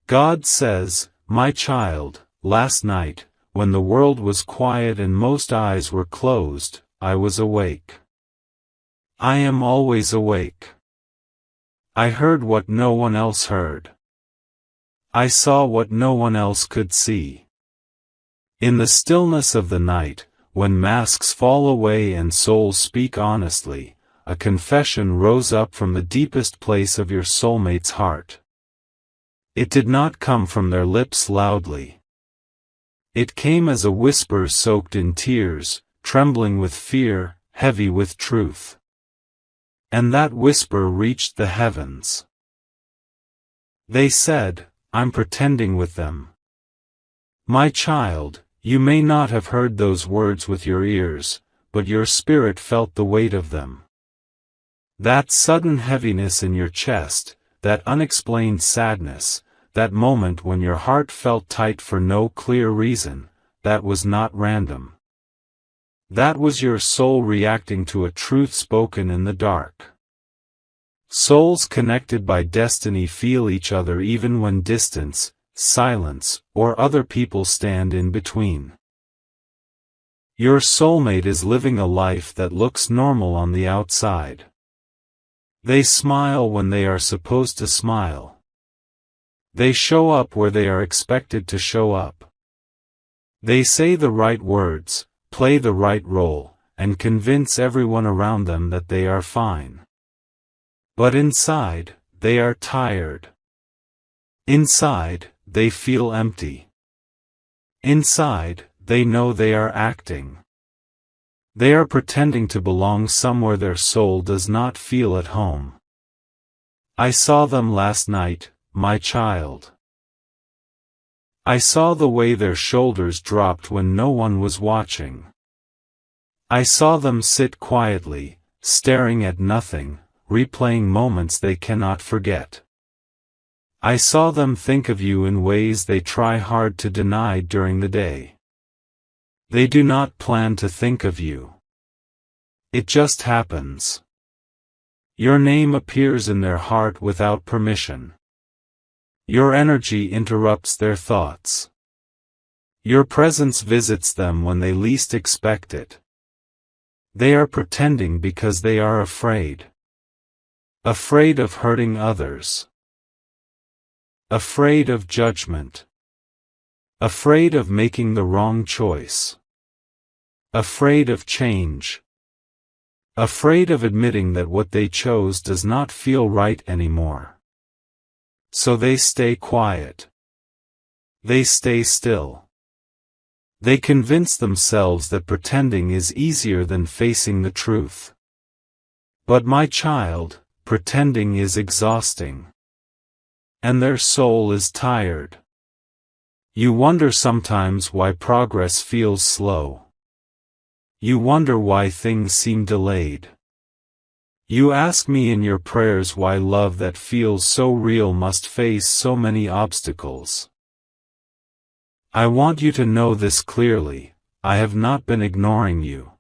God says, "My child, last night, when the world was quiet and most eyes were closed, I was awake. I am always awake. I heard what no one else heard. I saw what no one else could see." In the stillness of the night, when masks fall away and souls speak honestly, a confession rose up from the deepest place of your soulmate's heart. It did not come from their lips loudly. It came as a whisper soaked in tears, trembling with fear, heavy with truth. And that whisper reached the heavens. They said, "I'm pretending with them." My child, you may not have heard those words with your ears, but your spirit felt the weight of them. That sudden heaviness in your chest, that unexplained sadness, that moment when your heart felt tight for no clear reason, that was not random. That was your soul reacting to a truth spoken in the dark. Souls connected by destiny feel each other even when distance, silence, or other people stand in between. Your soulmate is living a life that looks normal on the outside. They smile when they are supposed to smile. They show up where they are expected to show up. They say the right words, play the right role, and convince everyone around them that they are fine. But inside, they are tired. Inside, they feel empty. Inside, they know they are acting. They are pretending to belong somewhere their soul does not feel at home. I saw them last night, my child. I saw the way their shoulders dropped when no one was watching. I saw them sit quietly, staring at nothing, replaying moments they cannot forget. I saw them think of you in ways they try hard to deny during the day. They do not plan to think of you. It just happens. Your name appears in their heart without permission. Your energy interrupts their thoughts. Your presence visits them when they least expect it. They are pretending because they are afraid. Afraid of hurting others. Afraid of judgment. Afraid of making the wrong choice. Afraid of change. Afraid of admitting that what they chose does not feel right anymore. So they stay quiet. They stay still. They convince themselves that pretending is easier than facing the truth. But my child, pretending is exhausting. And their soul is tired. You wonder sometimes why progress feels slow. You wonder why things seem delayed. You ask me in your prayers why love that feels so real must face so many obstacles. I want you to know this clearly: I have not been ignoring you.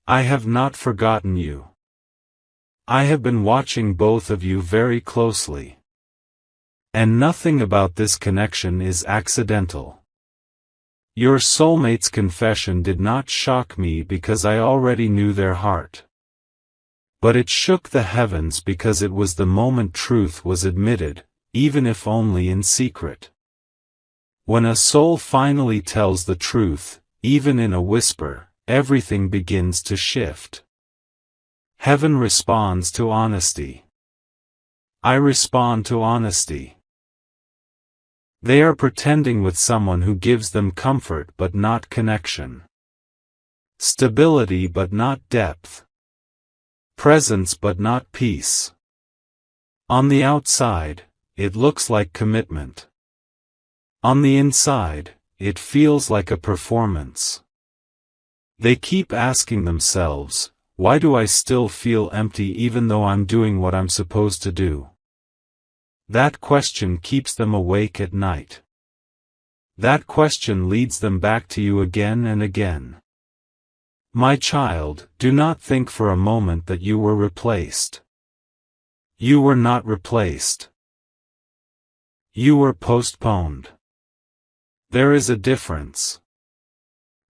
I have not forgotten you. I have been watching both of you very closely. And nothing about this connection is accidental. Your soulmate's confession did not shock me because I already knew their heart. But it shook the heavens because it was the moment truth was admitted, even if only in secret. When a soul finally tells the truth, even in a whisper, everything begins to shift. Heaven responds to honesty. I respond to honesty. They are pretending with someone who gives them comfort but not connection. Stability but not depth. Presence but not peace. On the outside, it looks like commitment. On the inside, it feels like a performance. They keep asking themselves, why do I still feel empty even though I'm doing what I'm supposed to do? That question keeps them awake at night. That question leads them back to you again and again. My child, do not think for a moment that you were replaced. You were not replaced. You were postponed. There is a difference.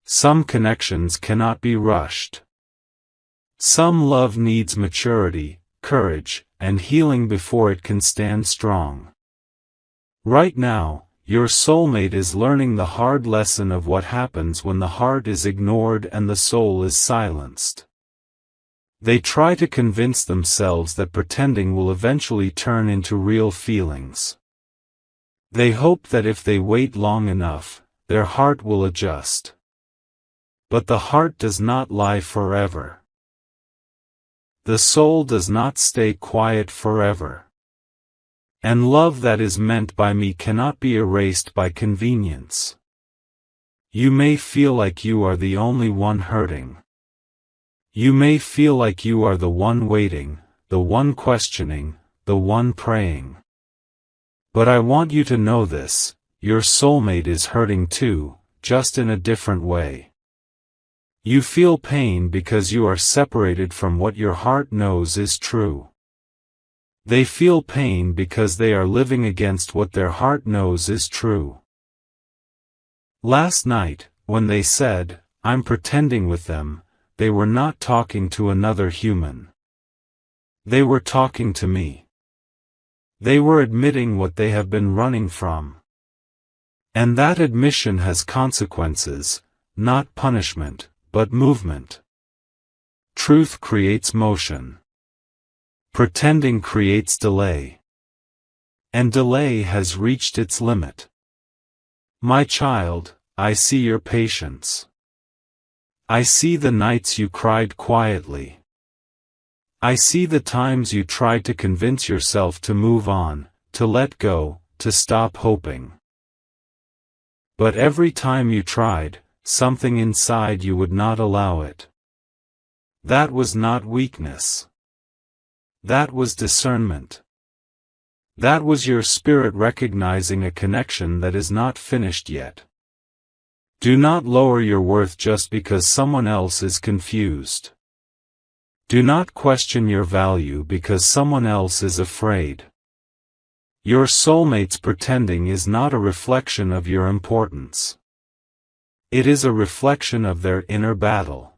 Some connections cannot be rushed. Some love needs maturity, courage, and healing before it can stand strong. Right now, your soulmate is learning the hard lesson of what happens when the heart is ignored and the soul is silenced. They try to convince themselves that pretending will eventually turn into real feelings. They hope that if they wait long enough, their heart will adjust. But the heart does not lie forever. The soul does not stay quiet forever. And love that is meant by me cannot be erased by convenience. You may feel like you are the only one hurting. You may feel like you are the one waiting, the one questioning, the one praying. But I want you to know this, your soulmate is hurting too, just in a different way. You feel pain because you are separated from what your heart knows is true. They feel pain because they are living against what their heart knows is true. Last night, when they said, "I'm pretending with them," they were not talking to another human. They were talking to me. They were admitting what they have been running from. And that admission has consequences, not punishment, but movement. Truth creates motion. Pretending creates delay. And delay has reached its limit. My child, I see your patience. I see the nights you cried quietly. I see the times you tried to convince yourself to move on, to let go, to stop hoping. But every time you tried, something inside you would not allow it. That was not weakness. That was discernment. That was your spirit recognizing a connection that is not finished yet. Do not lower your worth just because someone else is confused. Do not question your value because someone else is afraid. Your soulmate's pretending is not a reflection of your importance. It is a reflection of their inner battle.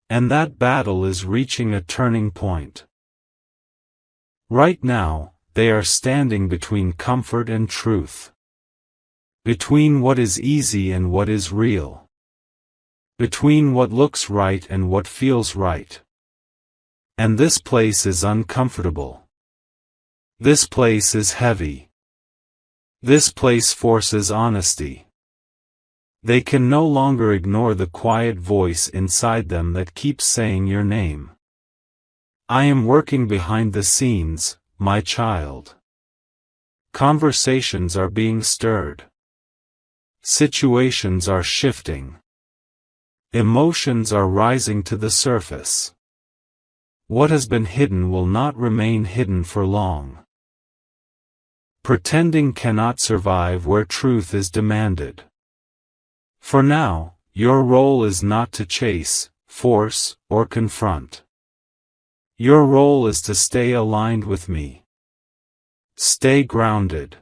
And that battle is reaching a turning point. Right now, they are standing between comfort and truth. Between what is easy and what is real. Between what looks right and what feels right. And this place is uncomfortable. This place is heavy. This place forces honesty. They can no longer ignore the quiet voice inside them that keeps saying your name. I am working behind the scenes, my child. Conversations are being stirred. Situations are shifting. Emotions are rising to the surface. What has been hidden will not remain hidden for long. Pretending cannot survive where truth is demanded. For now, your role is not to chase, force, or confront. Your role is to stay aligned with me. Stay grounded.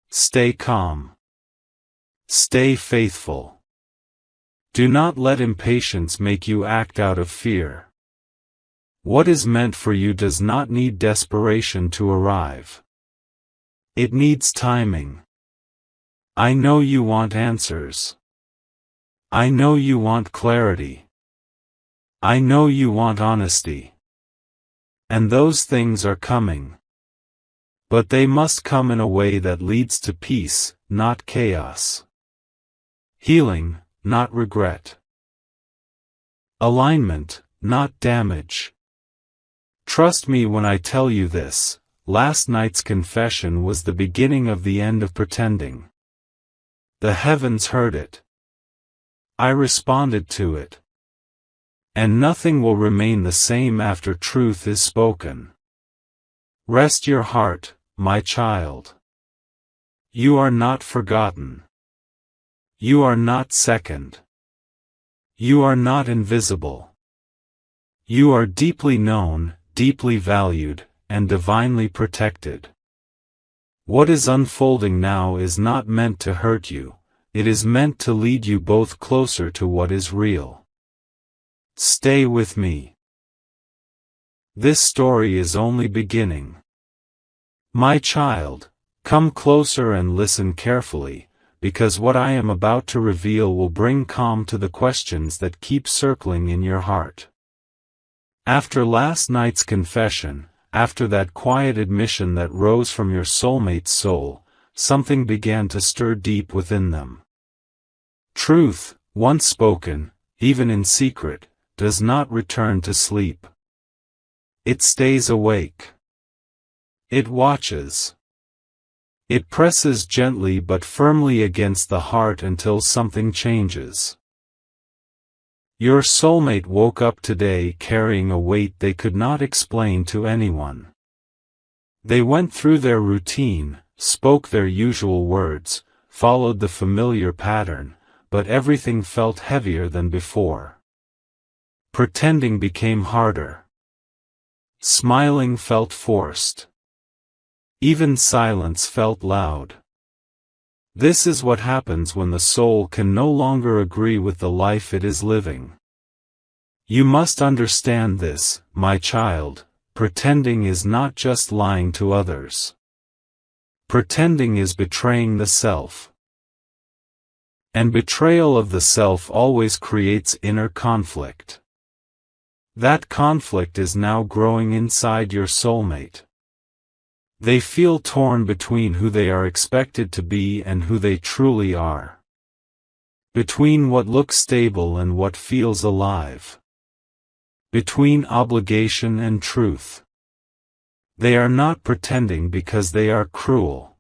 Stay calm. Stay faithful. Do not let impatience make you act out of fear. What is meant for you does not need desperation to arrive. It needs timing. I know you want answers. I know you want clarity. I know you want honesty. And those things are coming. But they must come in a way that leads to peace, not chaos. Healing, not regret. Alignment, not damage. Trust me when I tell you this, last night's confession was the beginning of the end of pretending. The heavens heard it. I responded to it. And nothing will remain the same after truth is spoken. Rest your heart, my child. You are not forgotten. You are not second. You are not invisible. You are deeply known, deeply valued, and divinely protected. What is unfolding now is not meant to hurt you, it is meant to lead you both closer to what is real. Stay with me. This story is only beginning. My child, come closer and listen carefully, because what I am about to reveal will bring calm to the questions that keep circling in your heart. After last night's confession, after that quiet admission that rose from your soulmate's soul, something began to stir deep within them. Truth, once spoken, even in secret, does not return to sleep. It stays awake. It watches. It presses gently but firmly against the heart until something changes. Your soulmate woke up today carrying a weight they could not explain to anyone. They went through their routine, spoke their usual words, followed the familiar pattern, but everything felt heavier than before. Pretending became harder. Smiling felt forced. Even silence felt loud. This is what happens when the soul can no longer agree with the life it is living. You must understand this, my child, pretending is not just lying to others. Pretending is betraying the self. And betrayal of the self always creates inner conflict. That conflict is now growing inside your soulmate. They feel torn between who they are expected to be and who they truly are. Between what looks stable and what feels alive. Between obligation and truth. They are not pretending because they are cruel.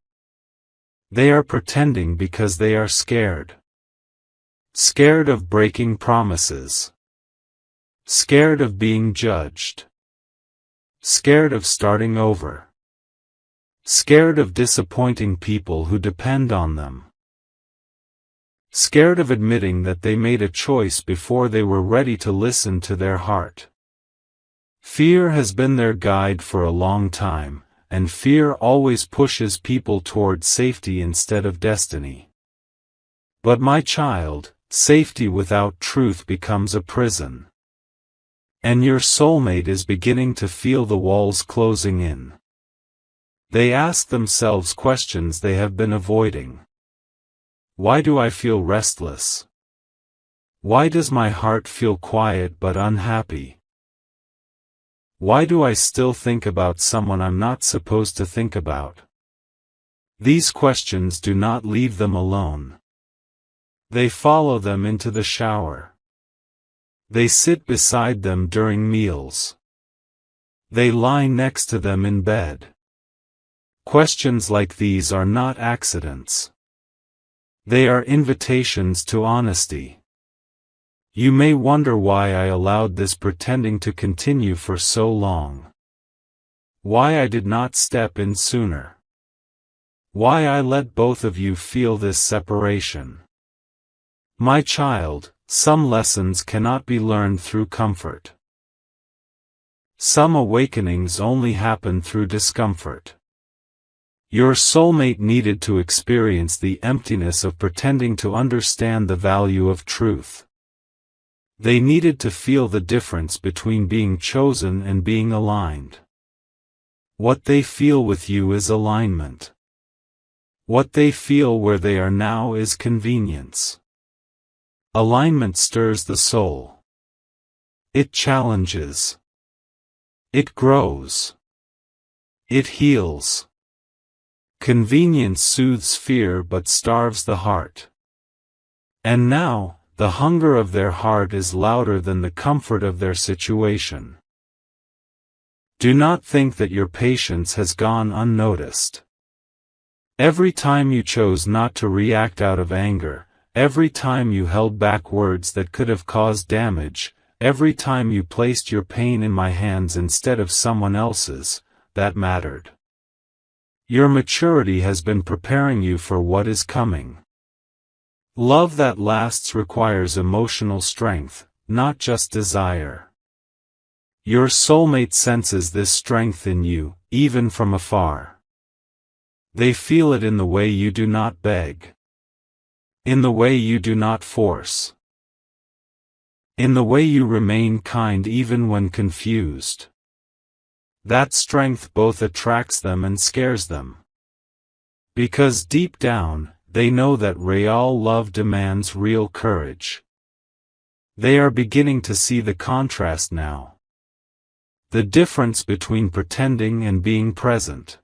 They are pretending because they are scared. Scared of breaking promises. Scared of being judged. Scared of starting over. Scared of disappointing people who depend on them. Scared of admitting that they made a choice before they were ready to listen to their heart. Fear has been their guide for a long time, and fear always pushes people toward safety instead of destiny. But my child, safety without truth becomes a prison. And your soulmate is beginning to feel the walls closing in. They ask themselves questions they have been avoiding. Why do I feel restless? Why does my heart feel quiet but unhappy? Why do I still think about someone I'm not supposed to think about? These questions do not leave them alone. They follow them into the shower. They sit beside them during meals. They lie next to them in bed. Questions like these are not accidents. They are invitations to honesty. You may wonder why I allowed this pretending to continue for so long. Why I did not step in sooner. Why I let both of you feel this separation. My child, some lessons cannot be learned through comfort. Some awakenings only happen through discomfort. Your soulmate needed to experience the emptiness of pretending to understand the value of truth. They needed to feel the difference between being chosen and being aligned. What they feel with you is alignment. What they feel where they are now is convenience. Alignment stirs the soul. It challenges. It grows. It heals. Convenience soothes fear but starves the heart. And now, the hunger of their heart is louder than the comfort of their situation. Do not think that your patience has gone unnoticed. Every time you chose not to react out of anger, every time you held back words that could have caused damage, every time you placed your pain in my hands instead of someone else's, that mattered. Your maturity has been preparing you for what is coming. Love that lasts requires emotional strength, not just desire. Your soulmate senses this strength in you, even from afar. They feel it in the way you do not beg. In the way you do not force. In the way you remain kind even when confused. That strength both attracts them and scares them. Because deep down, they know that real love demands real courage. They are beginning to see the contrast now. The difference between pretending and being present.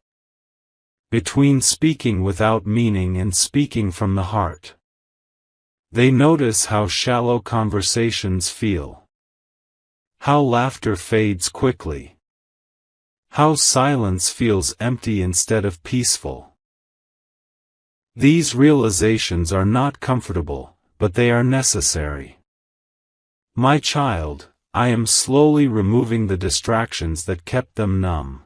Between speaking without meaning and speaking from the heart. They notice how shallow conversations feel. How laughter fades quickly. How silence feels empty instead of peaceful. These realizations are not comfortable, but they are necessary. My child, I am slowly removing the distractions that kept them numb.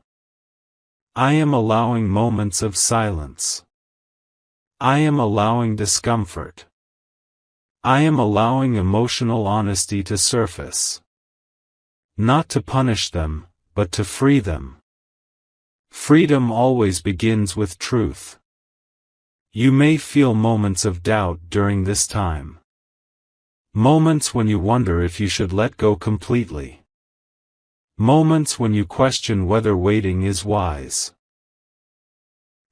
I am allowing moments of silence. I am allowing discomfort. I am allowing emotional honesty to surface. Not to punish them, but to free them. Freedom always begins with truth. You may feel moments of doubt during this time. Moments when you wonder if you should let go completely. Moments when you question whether waiting is wise.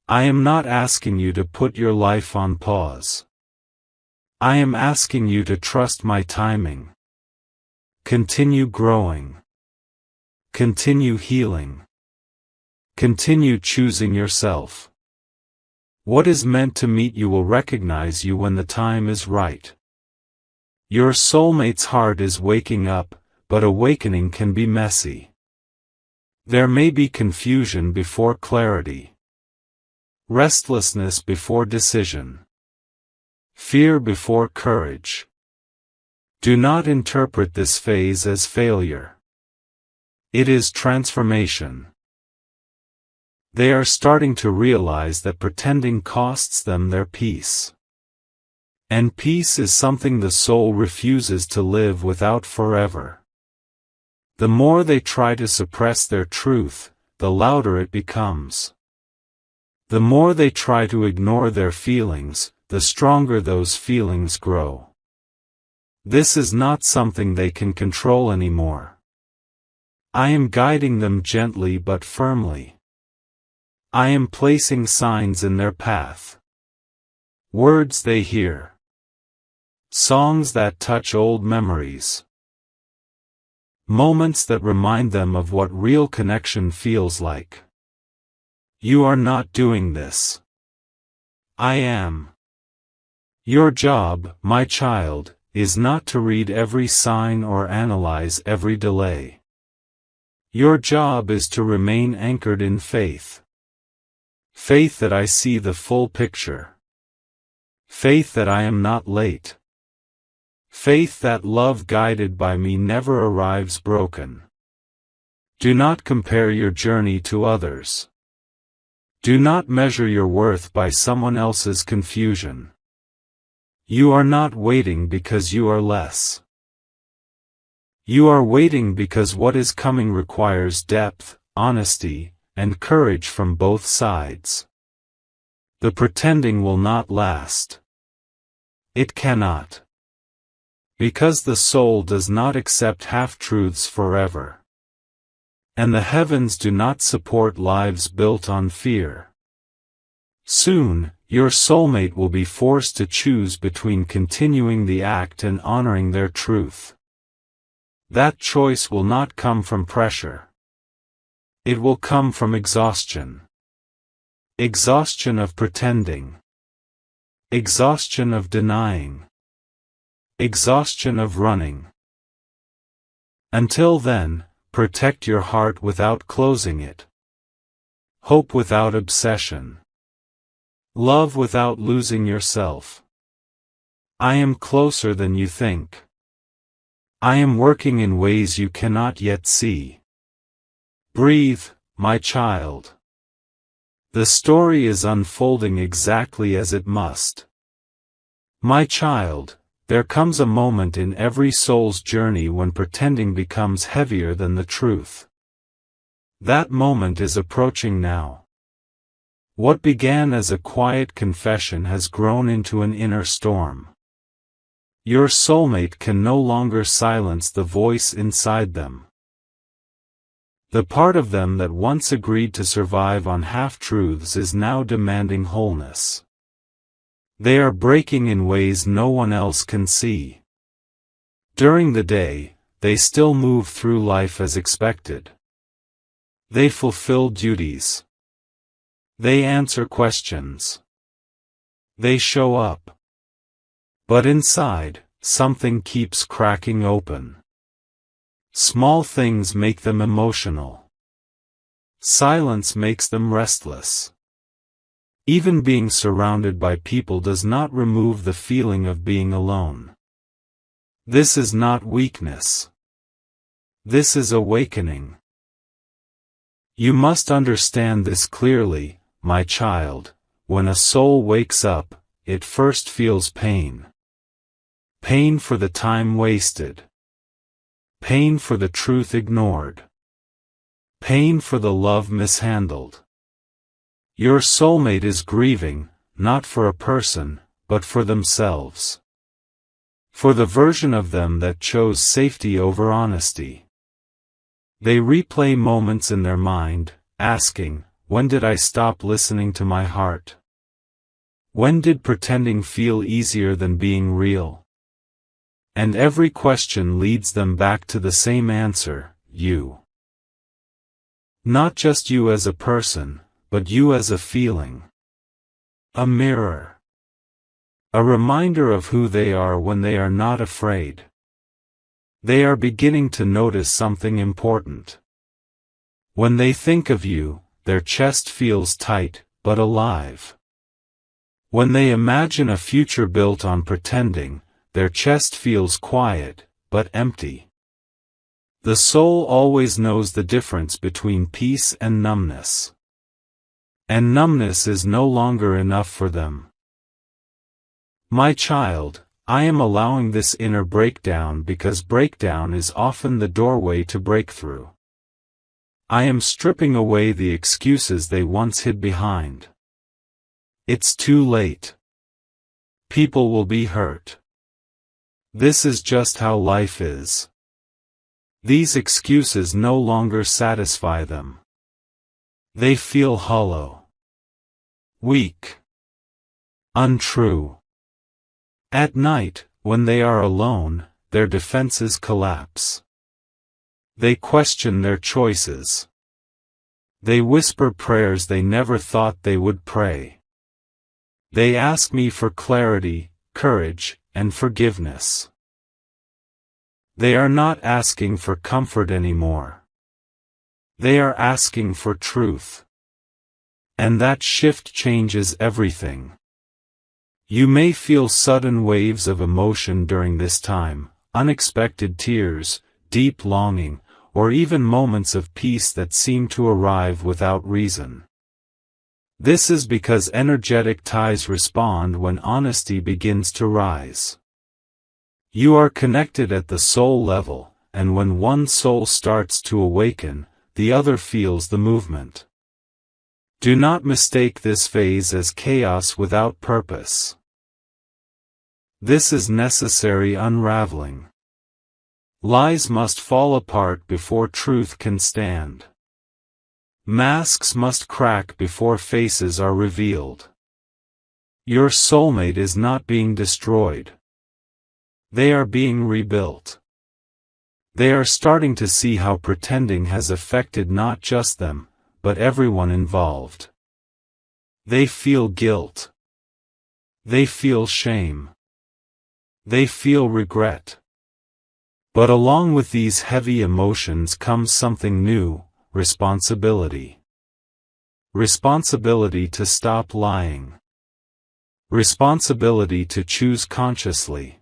I am not asking you to put your life on pause. I am asking you to trust my timing. Continue growing. Continue healing. Continue choosing yourself. What is meant to meet you will recognize you when the time is right. Your soulmate's heart is waking up, but awakening can be messy. There may be confusion before clarity. Restlessness before decision. Fear before courage. Do not interpret this phase as failure. It is transformation. They are starting to realize that pretending costs them their peace. And peace is something the soul refuses to live without forever. The more they try to suppress their truth, the louder it becomes. The more they try to ignore their feelings, the stronger those feelings grow. This is not something they can control anymore. I am guiding them gently but firmly. I am placing signs in their path. Words they hear. Songs that touch old memories. Moments that remind them of what real connection feels like. You are not doing this. I am. Your job, my child, is not to read every sign or analyze every delay. Your job is to remain anchored in faith. Faith that I see the full picture. Faith that I am not late. Faith that love guided by me never arrives broken. Do not compare your journey to others. Do not measure your worth by someone else's confusion. You are not waiting because you are less. You are waiting because what is coming requires depth, honesty, and courage from both sides. The pretending will not last. It cannot. Because the soul does not accept half-truths forever. And the heavens do not support lives built on fear. Soon, your soulmate will be forced to choose between continuing the act and honoring their truth. That choice will not come from pressure. It will come from exhaustion. Exhaustion of pretending. Exhaustion of denying. Exhaustion of running. Until then, protect your heart without closing it. Hope without obsession. Love without losing yourself. I am closer than you think. I am working in ways you cannot yet see. Breathe, my child. The story is unfolding exactly as it must. My child, there comes a moment in every soul's journey when pretending becomes heavier than the truth. That moment is approaching now. What began as a quiet confession has grown into an inner storm. Your soulmate can no longer silence the voice inside them. The part of them that once agreed to survive on half-truths is now demanding wholeness. They are breaking in ways no one else can see. During the day, they still move through life as expected. They fulfill duties. They answer questions. They show up. But inside, something keeps cracking open. Small things make them emotional. Silence makes them restless. Even being surrounded by people does not remove the feeling of being alone. This is not weakness. This is awakening. You must understand this clearly, my child. When a soul wakes up, it first feels pain. Pain for the time wasted. Pain for the truth ignored. Pain for the love mishandled. Your soulmate is grieving, not for a person, but for themselves. For the version of them that chose safety over honesty. They replay moments in their mind, asking, when did I stop listening to my heart? When did pretending feel easier than being real? And every question leads them back to the same answer, you. Not just you as a person, but you as a feeling. A mirror. A reminder of who they are when they are not afraid. They are beginning to notice something important. When they think of you, their chest feels tight, but alive. When they imagine a future built on pretending, their chest feels quiet, but empty. The soul always knows the difference between peace and numbness. And numbness is no longer enough for them. My child, I am allowing this inner breakdown because breakdown is often the doorway to breakthrough. I am stripping away the excuses they once hid behind. It's too late. People will be hurt. This is just how life is. These excuses no longer satisfy them. They feel hollow. Weak. Untrue. At night, when they are alone, their defenses collapse. They question their choices. They whisper prayers they never thought they would pray. They ask me for clarity, courage, and forgiveness. They are not asking for comfort anymore. They are asking for truth. And that shift changes everything. You may feel sudden waves of emotion during this time, unexpected tears, deep longing, or even moments of peace that seem to arrive without reason. This is because energetic ties respond when honesty begins to rise. You are connected at the soul level, and when one soul starts to awaken, the other feels the movement. Do not mistake this phase as chaos without purpose. This is necessary unraveling. Lies must fall apart before truth can stand. Masks must crack before faces are revealed. Your soulmate is not being destroyed. They are being rebuilt. They are starting to see how pretending has affected not just them, but everyone involved. They feel guilt. They feel shame. They feel regret. But along with these heavy emotions comes something new, responsibility. Responsibility to stop lying. Responsibility to choose consciously.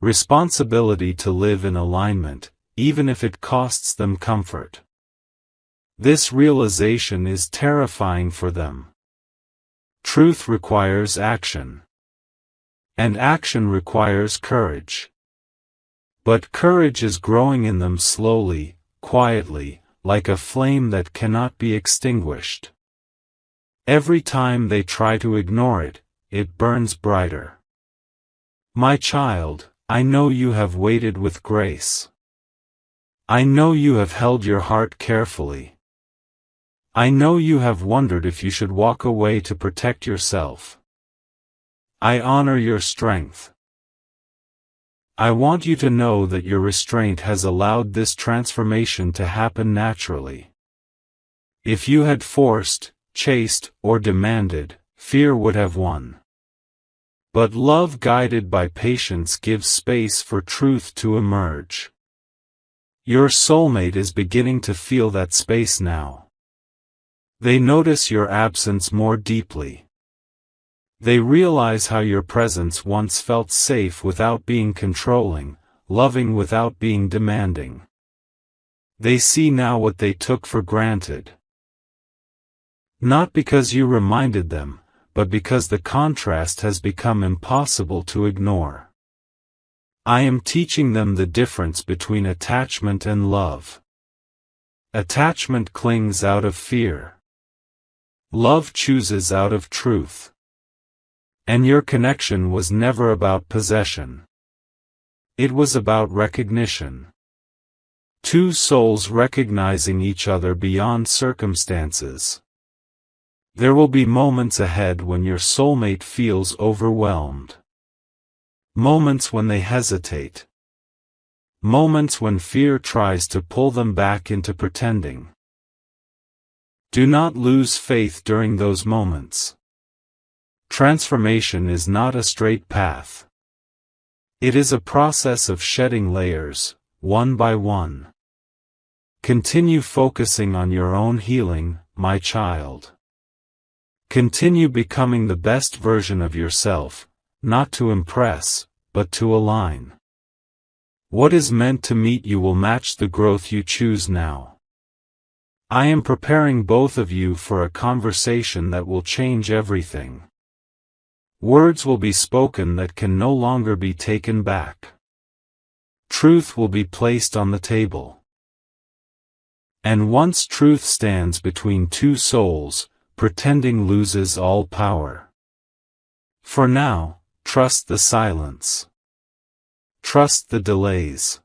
Responsibility to live in alignment, even if it costs them comfort. This realization is terrifying for them. Truth requires action. And action requires courage. But courage is growing in them slowly, quietly, like a flame that cannot be extinguished. Every time they try to ignore it, it burns brighter. My child, I know you have waited with grace. I know you have held your heart carefully. I know you have wondered if you should walk away to protect yourself. I honor your strength. I want you to know that your restraint has allowed this transformation to happen naturally. If you had forced, chased, or demanded, fear would have won. But love guided by patience gives space for truth to emerge. Your soulmate is beginning to feel that space now. They notice your absence more deeply. They realize how your presence once felt safe without being controlling, loving without being demanding. They see now what they took for granted. Not because you reminded them, but because the contrast has become impossible to ignore. I am teaching them the difference between attachment and love. Attachment clings out of fear. Love chooses out of truth. And your connection was never about possession. It was about recognition. Two souls recognizing each other beyond circumstances. There will be moments ahead when your soulmate feels overwhelmed. Moments when they hesitate. Moments when fear tries to pull them back into pretending. Do not lose faith during those moments. Transformation is not a straight path. It is a process of shedding layers, one by one. Continue focusing on your own healing, my child. Continue becoming the best version of yourself, not to impress, but to align. What is meant to meet you will match the growth you choose now. I am preparing both of you for a conversation that will change everything. Words will be spoken that can no longer be taken back. Truth will be placed on the table. And once truth stands between two souls, pretending loses all power. For now, trust the silence. Trust the delays.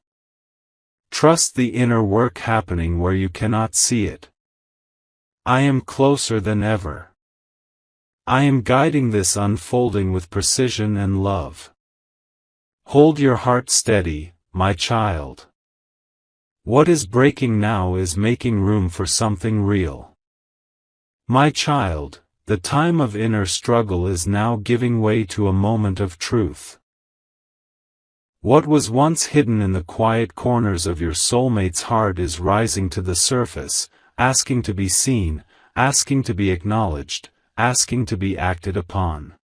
Trust the inner work happening where you cannot see it. I am closer than ever. I am guiding this unfolding with precision and love. Hold your heart steady, my child. What is breaking now is making room for something real. My child, the time of inner struggle is now giving way to a moment of truth. What was once hidden in the quiet corners of your soulmate's heart is rising to the surface, asking to be seen, asking to be acknowledged, asking to be acted upon.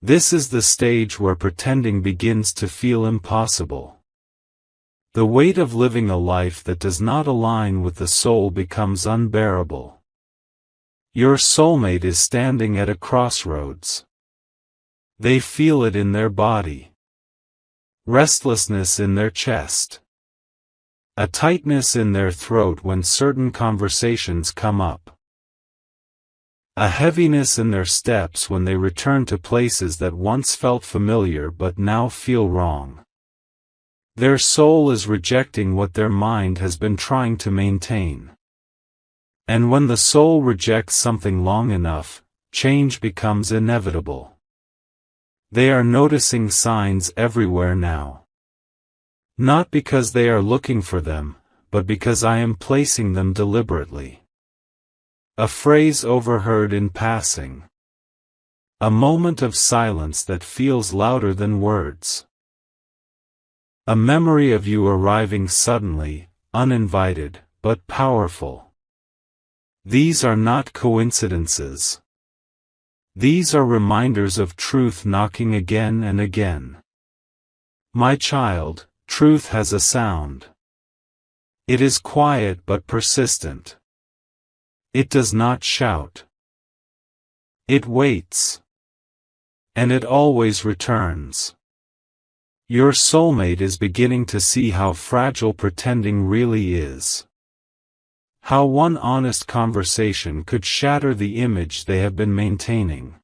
This is the stage where pretending begins to feel impossible. The weight of living a life that does not align with the soul becomes unbearable. Your soulmate is standing at a crossroads. They feel it in their body. Restlessness in their chest. A tightness in their throat when certain conversations come up. A heaviness in their steps when they return to places that once felt familiar but now feel wrong. Their soul is rejecting what their mind has been trying to maintain. And when the soul rejects something long enough, change becomes inevitable. They are noticing signs everywhere now. Not because they are looking for them, but because I am placing them deliberately. A phrase overheard in passing. A moment of silence that feels louder than words. A memory of you arriving suddenly, uninvited, but powerful. These are not coincidences. These are reminders of truth knocking again and again. My child, truth has a sound. It is quiet but persistent. It does not shout. It waits. And it always returns. Your soulmate is beginning to see how fragile pretending really is. How one honest conversation could shatter the image they have been maintaining.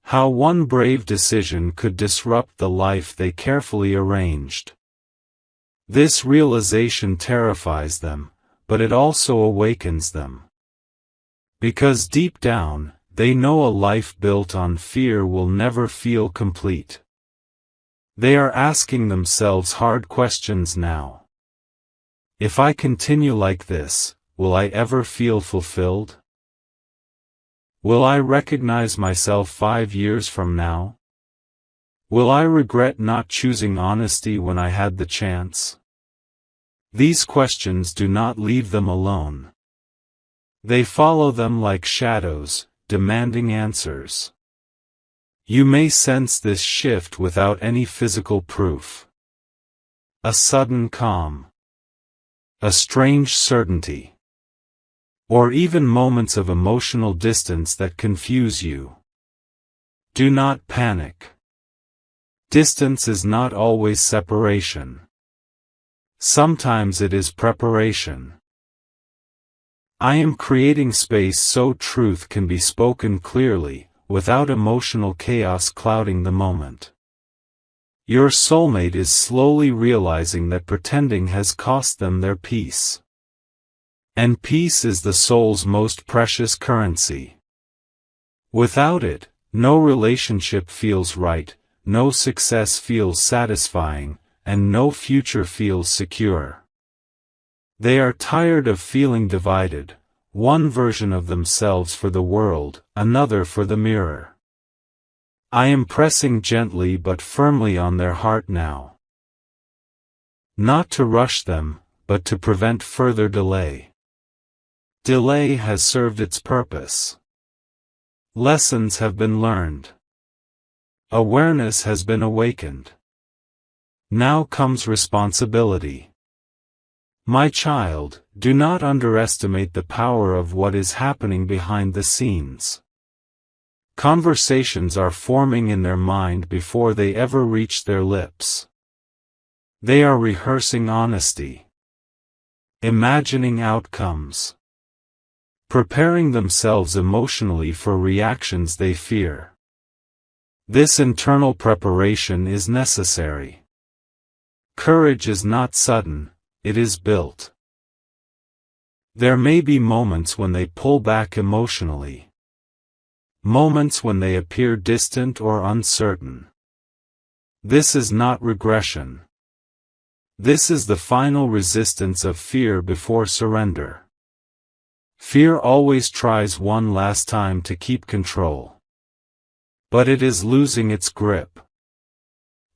How one brave decision could disrupt the life they carefully arranged. This realization terrifies them, but it also awakens them. Because deep down, they know a life built on fear will never feel complete. They are asking themselves hard questions now. If I continue like this, will I ever feel fulfilled? Will I recognize myself 5 years from now? Will I regret not choosing honesty when I had the chance? These questions do not leave them alone. They follow them like shadows, demanding answers. You may sense this shift without any physical proof. A sudden calm. A strange certainty. Or even moments of emotional distance that confuse you. Do not panic. Distance is not always separation. Sometimes it is preparation. I am creating space so truth can be spoken clearly, without emotional chaos clouding the moment. Your soulmate is slowly realizing that pretending has cost them their peace. And peace is the soul's most precious currency. Without it, no relationship feels right, no success feels satisfying, and no future feels secure. They are tired of feeling divided, one version of themselves for the world, another for the mirror. I am pressing gently but firmly on their heart now. Not to rush them, but to prevent further delay. Delay has served its purpose. Lessons have been learned. Awareness has been awakened. Now comes responsibility. My child, do not underestimate the power of what is happening behind the scenes. Conversations are forming in their mind before they ever reach their lips. They are rehearsing honesty. Imagining outcomes. Preparing themselves emotionally for reactions they fear. This internal preparation is necessary. Courage is not sudden, it is built. There may be moments when they pull back emotionally. Moments when they appear distant or uncertain. This is not regression. This is the final resistance of fear before surrender. Fear always tries one last time to keep control. But it is losing its grip.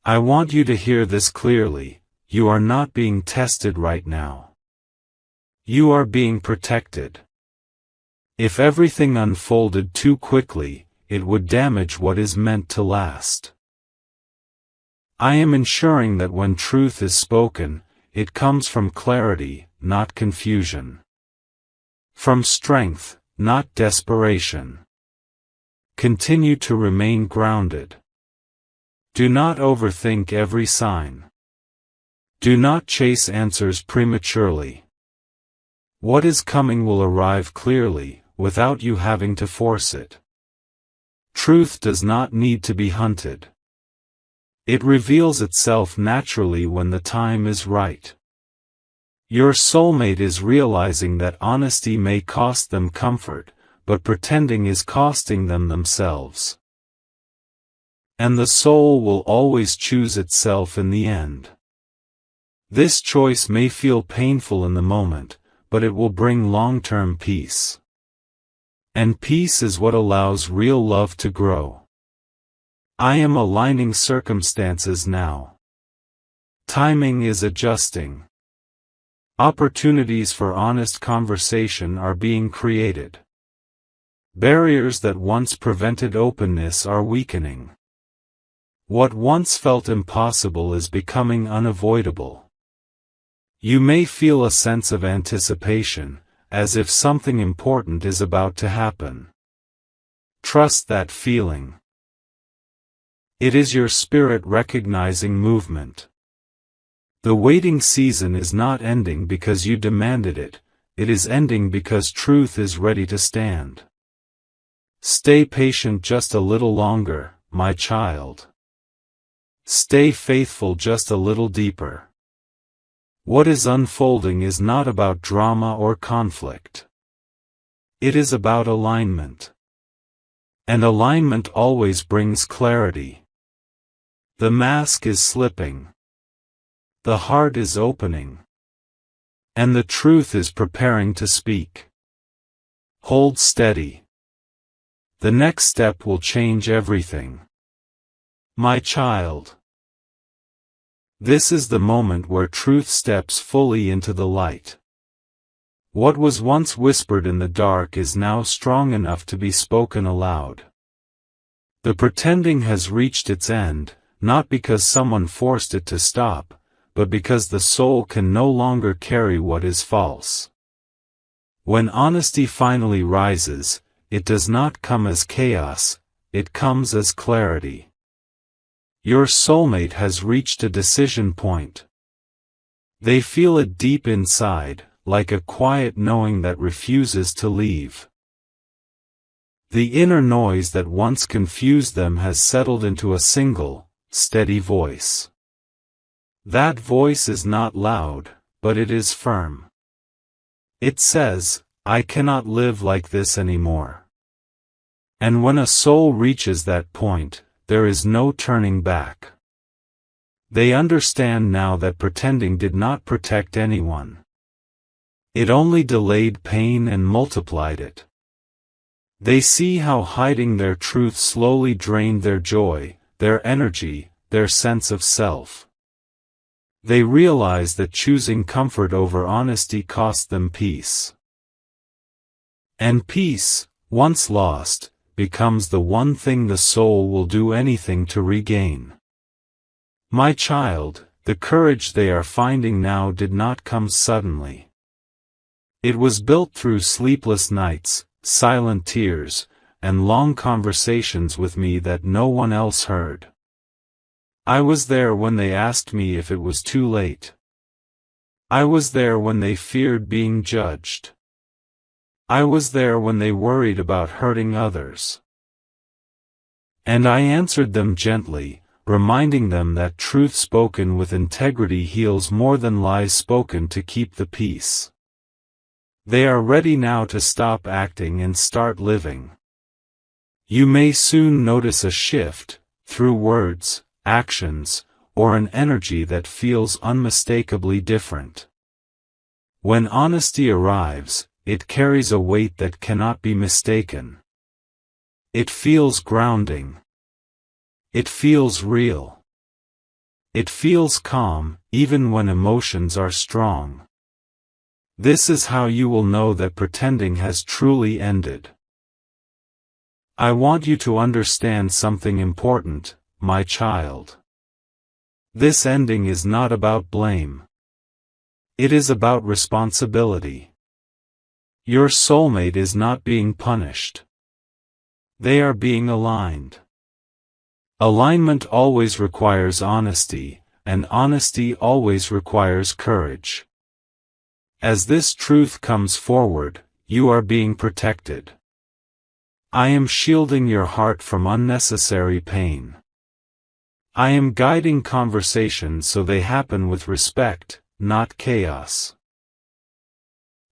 I want you to hear this clearly, you are not being tested right now. You are being protected. If everything unfolded too quickly, it would damage what is meant to last. I am ensuring that when truth is spoken, it comes from clarity, not confusion. From strength, not desperation. Continue to remain grounded. Do not overthink every sign. Do not chase answers prematurely. What is coming will arrive clearly, without you having to force it. Truth does not need to be hunted. It reveals itself naturally when the time is right. Your soulmate is realizing that honesty may cost them comfort, but pretending is costing them themselves. And the soul will always choose itself in the end. This choice may feel painful in the moment, but it will bring long-term peace. And peace is what allows real love to grow. I am aligning circumstances now. Timing is adjusting. Opportunities for honest conversation are being created. Barriers that once prevented openness are weakening. What once felt impossible is becoming unavoidable. You may feel a sense of anticipation, as if something important is about to happen. Trust that feeling. It is your spirit recognizing movement. The waiting season is not ending because you demanded it, it is ending because truth is ready to stand. Stay patient just a little longer, my child. Stay faithful just a little deeper. What is unfolding is not about drama or conflict. It is about alignment. And alignment always brings clarity. The mask is slipping. The heart is opening. And the truth is preparing to speak. Hold steady. The next step will change everything. My child. This is the moment where truth steps fully into the light. What was once whispered in the dark is now strong enough to be spoken aloud. The pretending has reached its end, not because someone forced it to stop, but because the soul can no longer carry what is false. When honesty finally rises, it does not come as chaos, it comes as clarity. Your soulmate has reached a decision point. They feel it deep inside, like a quiet knowing that refuses to leave. The inner noise that once confused them has settled into a single, steady voice. That voice is not loud, but it is firm. It says, I cannot live like this anymore. And when a soul reaches that point, there is no turning back. They understand now that pretending did not protect anyone. It only delayed pain and multiplied it. They see how hiding their truth slowly drained their joy, their energy, their sense of self. They realize that choosing comfort over honesty cost them peace. And peace, once lost, becomes the one thing the soul will do anything to regain. My child, the courage they are finding now did not come suddenly. It was built through sleepless nights, silent tears, and long conversations with me that no one else heard. I was there when they asked me if it was too late. I was there when they feared being judged. I was there when they worried about hurting others. And I answered them gently, reminding them that truth spoken with integrity heals more than lies spoken to keep the peace. They are ready now to stop acting and start living. You may soon notice a shift, through words, actions, or an energy that feels unmistakably different. When honesty arrives, it carries a weight that cannot be mistaken. It feels grounding. It feels real. It feels calm, even when emotions are strong. This is how you will know that pretending has truly ended. I want you to understand something important, my child. This ending is not about blame. It is about responsibility. Your soulmate is not being punished. They are being aligned. Alignment always requires honesty, and honesty always requires courage. As this truth comes forward, you are being protected. I am shielding your heart from unnecessary pain. I am guiding conversations so they happen with respect, not chaos.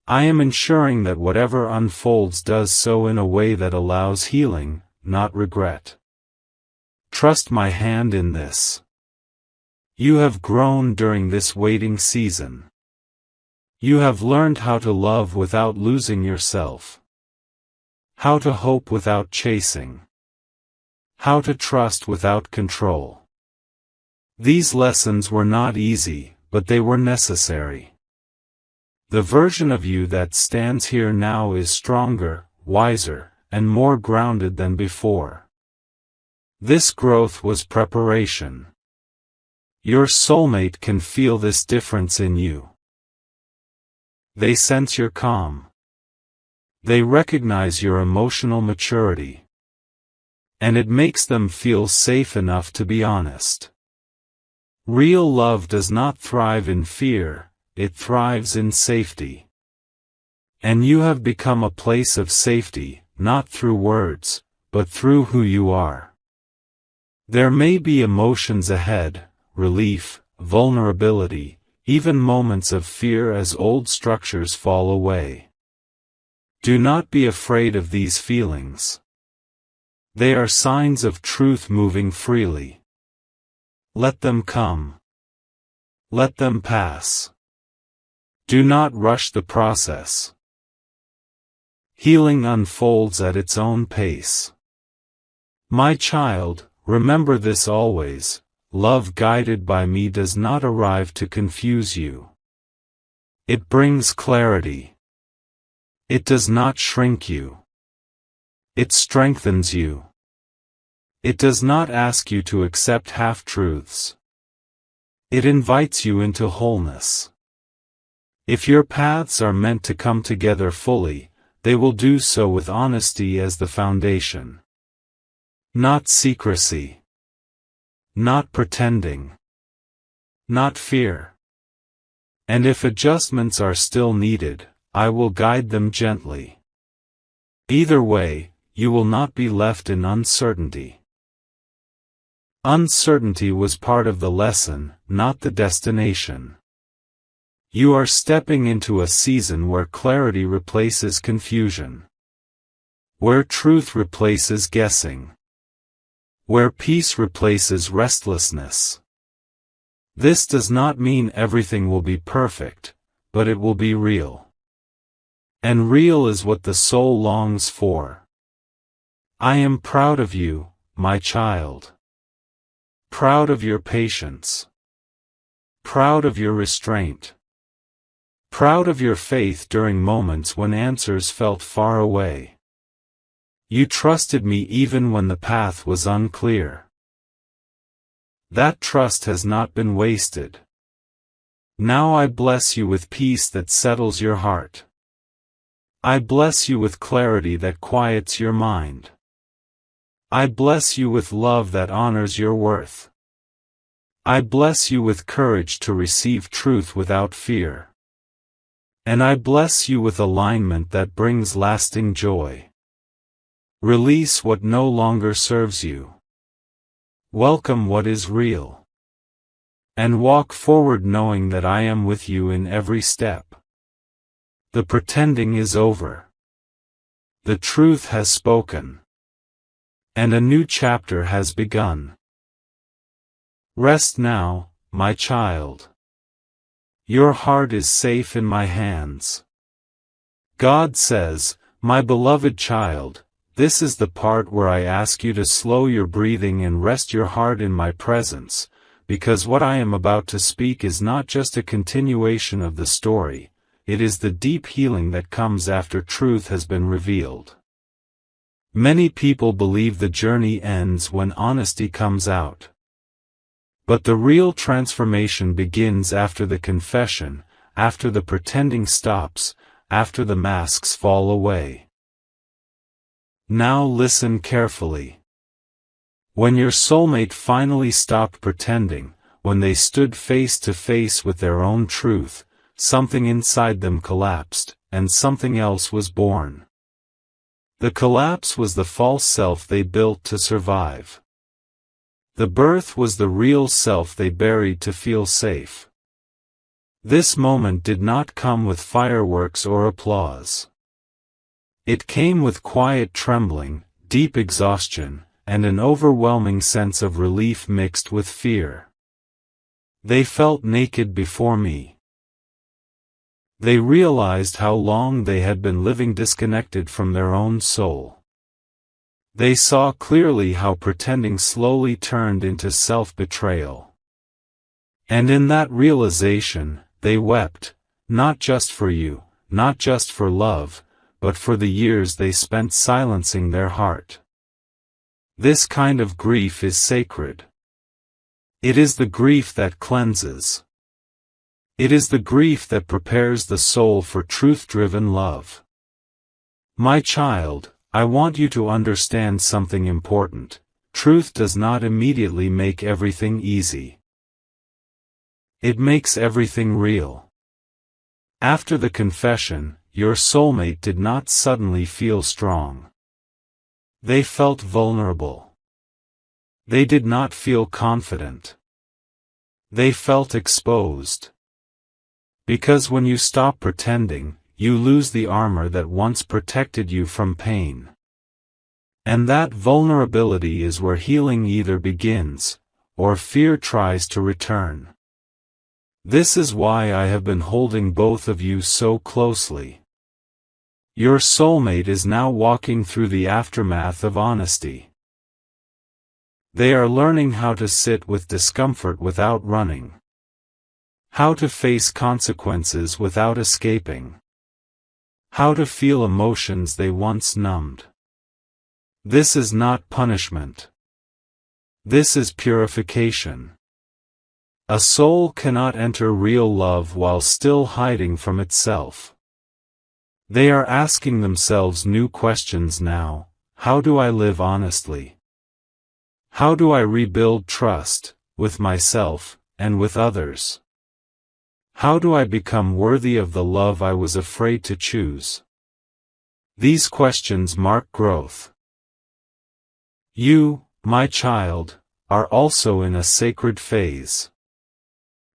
I am ensuring that whatever unfolds does so in a way that allows healing, not regret. Trust my hand in this. You have grown during this waiting season. You have learned how to love without losing yourself. How to hope without chasing. How to trust without control. These lessons were not easy, but they were necessary. The version of you that stands here now is stronger, wiser, and more grounded than before. This growth was preparation. Your soulmate can feel this difference in you. They sense your calm. They recognize your emotional maturity. And it makes them feel safe enough to be honest. Real love does not thrive in fear, it thrives in safety. And you have become a place of safety, not through words, but through who you are. There may be emotions ahead, relief, vulnerability, even moments of fear as old structures fall away. Do not be afraid of these feelings. They are signs of truth moving freely. Let them come. Let them pass. Do not rush the process. Healing unfolds at its own pace. My child, remember this always: love guided by me does not arrive to confuse you. It brings clarity. It does not shrink you. It strengthens you. It does not ask you to accept half-truths. It invites you into wholeness. If your paths are meant to come together fully, they will do so with honesty as the foundation. Not secrecy. Not pretending. Not fear. And if adjustments are still needed, I will guide them gently. Either way, you will not be left in uncertainty. Uncertainty was part of the lesson, not the destination. You are stepping into a season where clarity replaces confusion. Where truth replaces guessing. Where peace replaces restlessness. This does not mean everything will be perfect, but it will be real. And real is what the soul longs for. I am proud of you, my child. Proud of your patience. Proud of your restraint. Proud of your faith during moments when answers felt far away. You trusted me even when the path was unclear. That trust has not been wasted. Now I bless you with peace that settles your heart. I bless you with clarity that quiets your mind. I bless you with love that honors your worth. I bless you with courage to receive truth without fear. And I bless you with alignment that brings lasting joy. Release what no longer serves you. Welcome what is real. And walk forward knowing that I am with you in every step. The pretending is over. The truth has spoken. And a new chapter has begun. Rest now, my child. Your heart is safe in my hands. God says, my beloved child, this is the part where I ask you to slow your breathing and rest your heart in my presence, because what I am about to speak is not just a continuation of the story, it is the deep healing that comes after truth has been revealed. Many people believe the journey ends when honesty comes out. But the real transformation begins after the confession, after the pretending stops, after the masks fall away. Now listen carefully. When your soulmate finally stopped pretending, when they stood face to face with their own truth, something inside them collapsed, and something else was born. The collapse was the false self they built to survive. The birth was the real self they buried to feel safe. This moment did not come with fireworks or applause. It came with quiet trembling, deep exhaustion, and an overwhelming sense of relief mixed with fear. They felt naked before me. They realized how long they had been living disconnected from their own soul. They saw clearly how pretending slowly turned into self-betrayal. And in that realization, they wept, not just for you, not just for love, but for the years they spent silencing their heart. This kind of grief is sacred. It is the grief that cleanses. It is the grief that prepares the soul for truth-driven love. My child, I want you to understand something important. Truth does not immediately make everything easy. It makes everything real. After the confession, your soulmate did not suddenly feel strong. They felt vulnerable. They did not feel confident. They felt exposed. Because when you stop pretending, you lose the armor that once protected you from pain. And that vulnerability is where healing either begins, or fear tries to return. This is why I have been holding both of you so closely. Your soulmate is now walking through the aftermath of honesty. They are learning how to sit with discomfort without running. How to face consequences without escaping. How to feel emotions they once numbed. This is not punishment. This is purification. A soul cannot enter real love while still hiding from itself. They are asking themselves new questions now. How do I live honestly? How do I rebuild trust, with myself, and with others? How do I become worthy of the love I was afraid to choose? These questions mark growth. You, my child, are also in a sacred phase.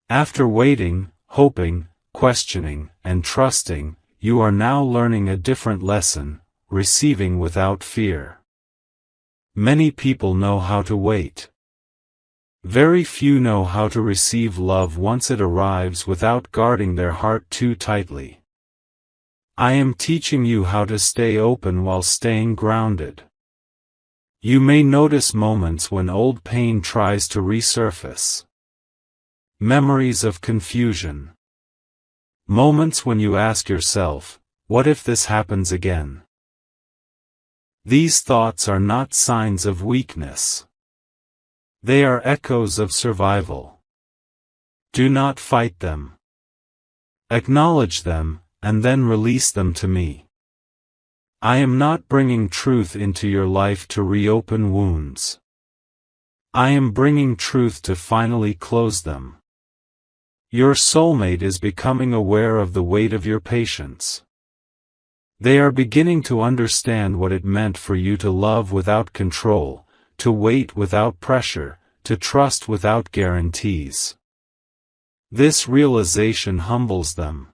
After waiting, hoping, questioning, and trusting, you are now learning a different lesson, receiving without fear. Many people know how to wait. Very few know how to receive love once it arrives without guarding their heart too tightly. I am teaching you how to stay open while staying grounded. You may notice moments when old pain tries to resurface. Memories of confusion. Moments when you ask yourself, what if this happens again? These thoughts are not signs of weakness. They are echoes of survival. Do not fight them. Acknowledge them, and then release them to me. I am not bringing truth into your life to reopen wounds. I am bringing truth to finally close them. Your soulmate is becoming aware of the weight of your patience. They are beginning to understand what it meant for you to love without control, to wait without pressure, to trust without guarantees. This realization humbles them.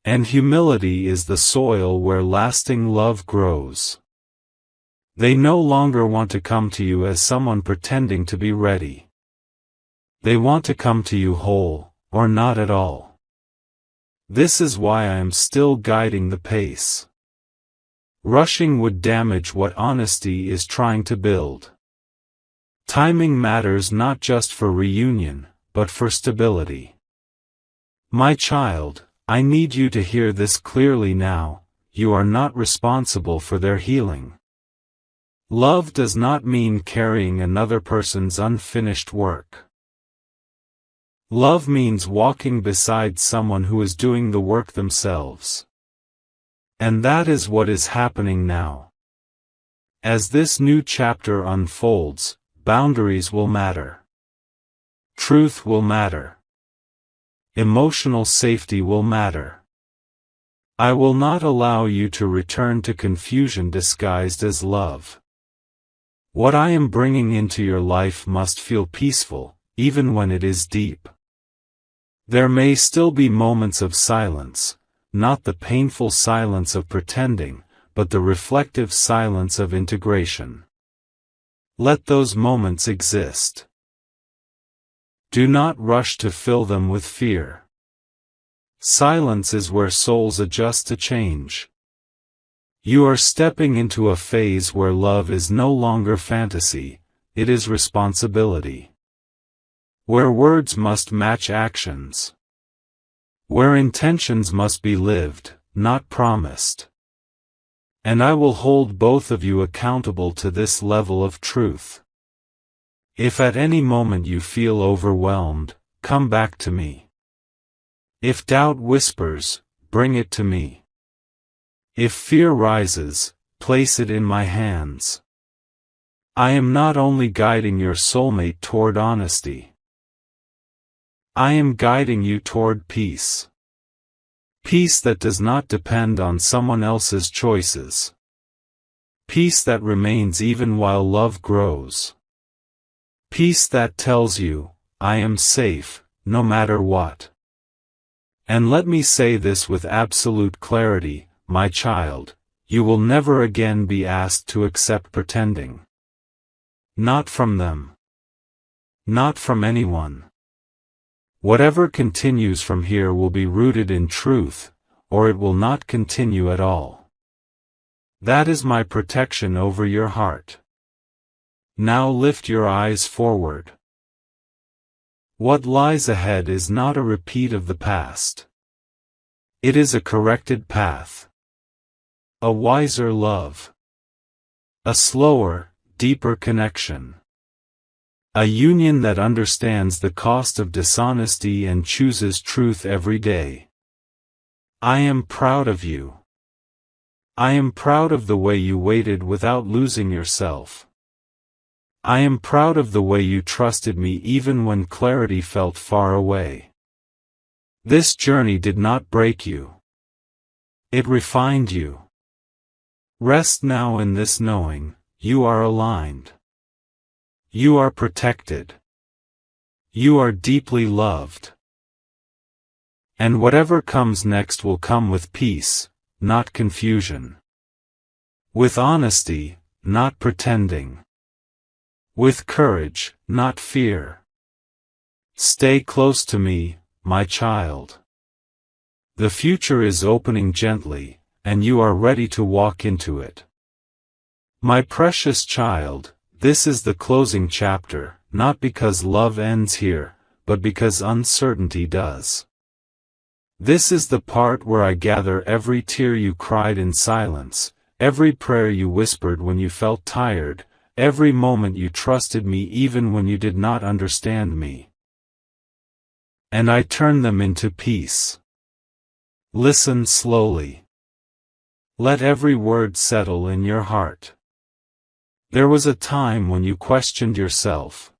And humility is the soil where lasting love grows. They no longer want to come to you as someone pretending to be ready. They want to come to you whole, or not at all. This is why I am still guiding the pace. Rushing would damage what honesty is trying to build. Timing matters not just for reunion, but for stability. My child, I need you to hear this clearly now. You are not responsible for their healing. Love does not mean carrying another person's unfinished work. Love means walking beside someone who is doing the work themselves. And that is what is happening now. As this new chapter unfolds, boundaries will matter. Truth will matter. Emotional safety will matter. I will not allow you to return to confusion disguised as love. What I am bringing into your life must feel peaceful, even when it is deep. There may still be moments of silence, not the painful silence of pretending, but the reflective silence of integration. Let those moments exist. Do not rush to fill them with fear. Silence is where souls adjust to change. You are stepping into a phase where love is no longer fantasy, it is responsibility. Where words must match actions. Where intentions must be lived, not promised. And I will hold both of you accountable to this level of truth. If at any moment you feel overwhelmed, come back to me. If doubt whispers, bring it to me. If fear rises, place it in my hands. I am not only guiding your soulmate toward honesty. I am guiding you toward peace. Peace that does not depend on someone else's choices. Peace that remains even while love grows. Peace that tells you, I am safe, no matter what. And let me say this with absolute clarity, my child, you will never again be asked to accept pretending. Not from them. Not from anyone. Whatever continues from here will be rooted in truth, or it will not continue at all. That is my protection over your heart. Now lift your eyes forward. What lies ahead is not a repeat of the past. It is a corrected path. A wiser love. A slower, deeper connection. A union that understands the cost of dishonesty and chooses truth every day. I am proud of you. I am proud of the way you waited without losing yourself. I am proud of the way you trusted me even when clarity felt far away. This journey did not break you. It refined you. Rest now in this knowing, you are aligned. You are protected. You are deeply loved. And whatever comes next will come with peace, not confusion. With honesty, not pretending. With courage, not fear. Stay close to me, my child. The future is opening gently, and you are ready to walk into it. My precious child, this is the closing chapter, not because love ends here, but because uncertainty does. This is the part where I gather every tear you cried in silence, every prayer you whispered when you felt tired, every moment you trusted me even when you did not understand me. And I turn them into peace. Listen slowly. Let every word settle in your heart. There was a time when you questioned yourself.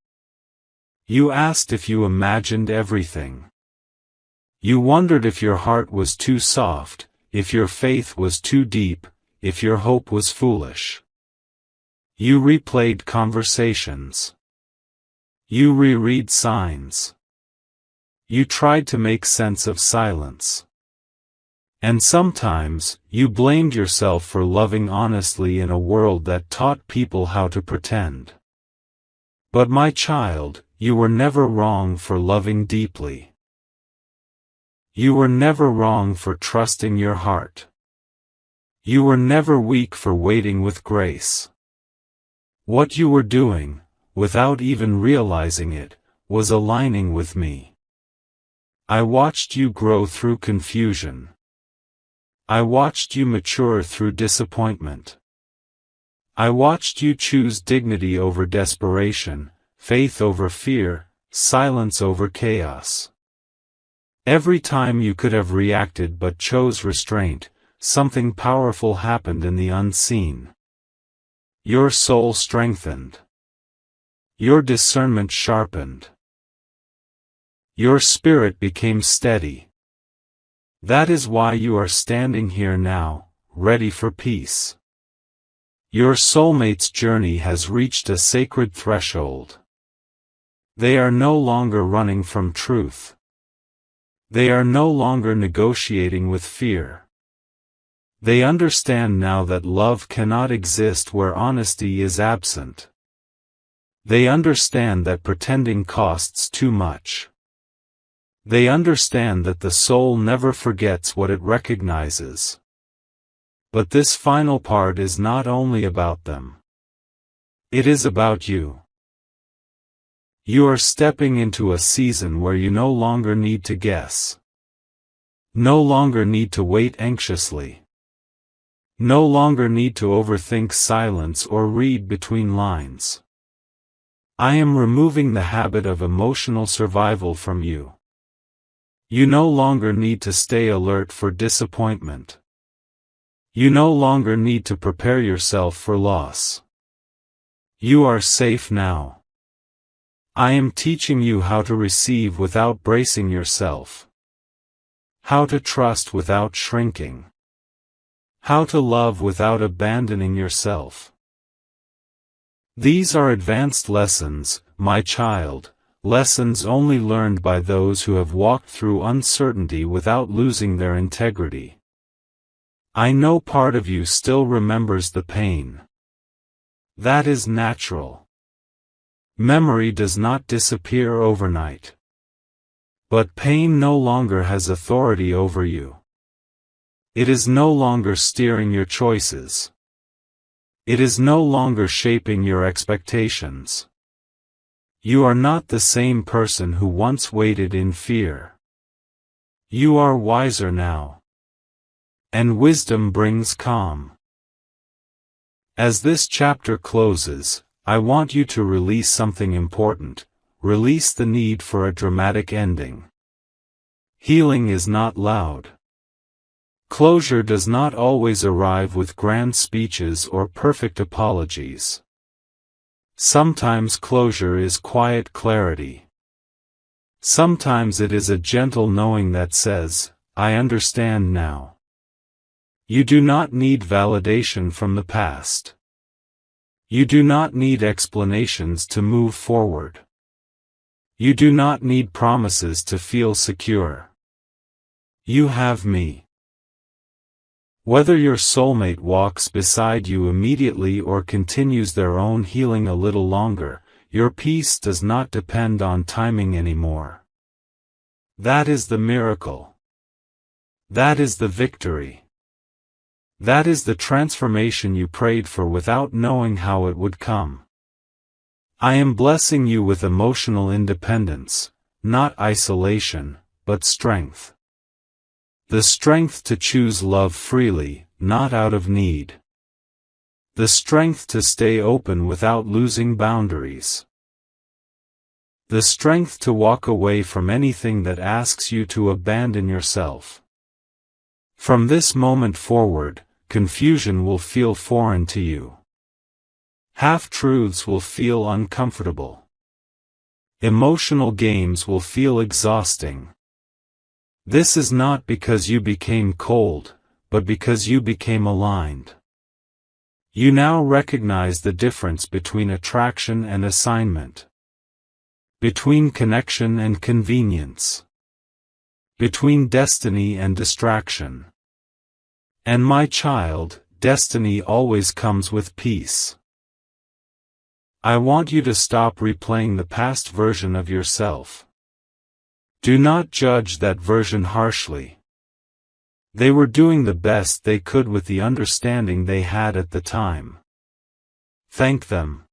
You asked if you imagined everything. You wondered if your heart was too soft, if your faith was too deep, if your hope was foolish. You replayed conversations. You reread signs. You tried to make sense of silence. And sometimes, you blamed yourself for loving honestly in a world that taught people how to pretend. But my child, you were never wrong for loving deeply. You were never wrong for trusting your heart. You were never weak for waiting with grace. What you were doing, without even realizing it, was aligning with me. I watched you grow through confusion. I watched you mature through disappointment. I watched you choose dignity over desperation, faith over fear, silence over chaos. Every time you could have reacted but chose restraint, something powerful happened in the unseen. Your soul strengthened. Your discernment sharpened. Your spirit became steady. That is why you are standing here now, ready for peace. Your soulmate's journey has reached a sacred threshold. They are no longer running from truth. They are no longer negotiating with fear. They understand now that love cannot exist where honesty is absent. They understand that pretending costs too much. They understand that the soul never forgets what it recognizes. But this final part is not only about them. It is about you. You are stepping into a season where you no longer need to guess. No longer need to wait anxiously. No longer need to overthink silence or read between lines. I am removing the habit of emotional survival from you. You no longer need to stay alert for disappointment. You no longer need to prepare yourself for loss. You are safe now. I am teaching you how to receive without bracing yourself. How to trust without shrinking. How to love without abandoning yourself. These are advanced lessons, my child, lessons only learned by those who have walked through uncertainty without losing their integrity. I know part of you still remembers the pain. That is natural. Memory does not disappear overnight. But pain no longer has authority over you. It is no longer steering your choices. It is no longer shaping your expectations. You are not the same person who once waited in fear. You are wiser now. And wisdom brings calm. As this chapter closes, I want you to release something important. Release the need for a dramatic ending. Healing is not loud. Closure does not always arrive with grand speeches or perfect apologies. Sometimes closure is quiet clarity. Sometimes it is a gentle knowing that says, I understand now. You do not need validation from the past. You do not need explanations to move forward. You do not need promises to feel secure. You have me. Whether your soulmate walks beside you immediately or continues their own healing a little longer, your peace does not depend on timing anymore. That is the miracle. That is the victory. That is the transformation you prayed for without knowing how it would come. I am blessing you with emotional independence, not isolation, but strength. The strength to choose love freely, not out of need. The strength to stay open without losing boundaries. The strength to walk away from anything that asks you to abandon yourself. From this moment forward, confusion will feel foreign to you. Half-truths will feel uncomfortable. Emotional games will feel exhausting. This is not because you became cold, but because you became aligned. You now recognize the difference between attraction and assignment. Between connection and convenience. Between destiny and distraction. And my child, destiny always comes with peace. I want you to stop replaying the past version of yourself. Do not judge that version harshly. They were doing the best they could with the understanding they had at the time. Thank them.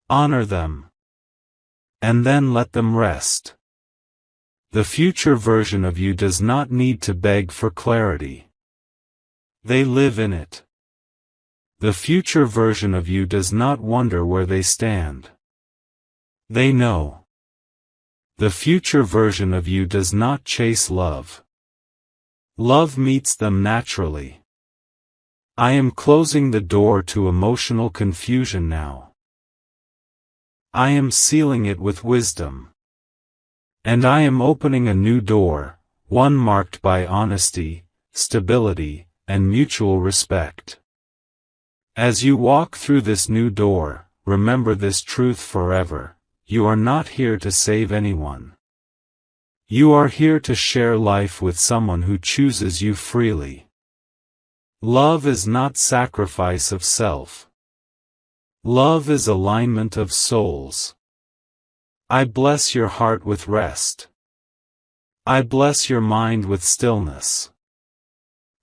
Honor them. And then let them rest. The future version of you does not need to beg for clarity. They live in it. The future version of you does not wonder where they stand. They know. The future version of you does not chase love. Love meets them naturally. I am closing the door to emotional confusion now. I am sealing it with wisdom. And I am opening a new door, one marked by honesty, stability, and mutual respect. As you walk through this new door, remember this truth forever. You are not here to save anyone. You are here to share life with someone who chooses you freely. Love is not sacrifice of self. Love is alignment of souls. I bless your heart with rest. I bless your mind with stillness.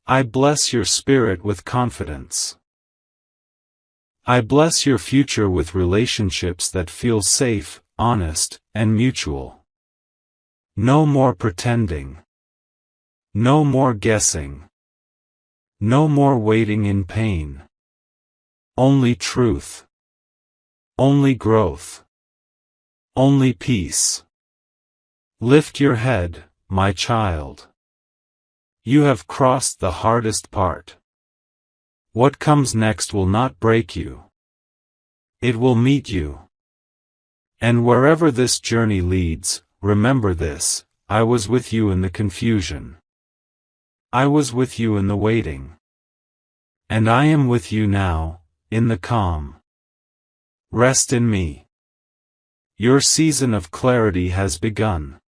I bless your spirit with confidence. I bless your future with relationships that feel safe, honest, and mutual. No more pretending. No more guessing. No more waiting in pain. Only truth. Only growth. Only peace. Lift your head, my child. You have crossed the hardest part. What comes next will not break you. It will meet you. And wherever this journey leads, remember this: I was with you in the confusion. I was with you in the waiting. And I am with you now, in the calm. Rest in me. Your season of clarity has begun.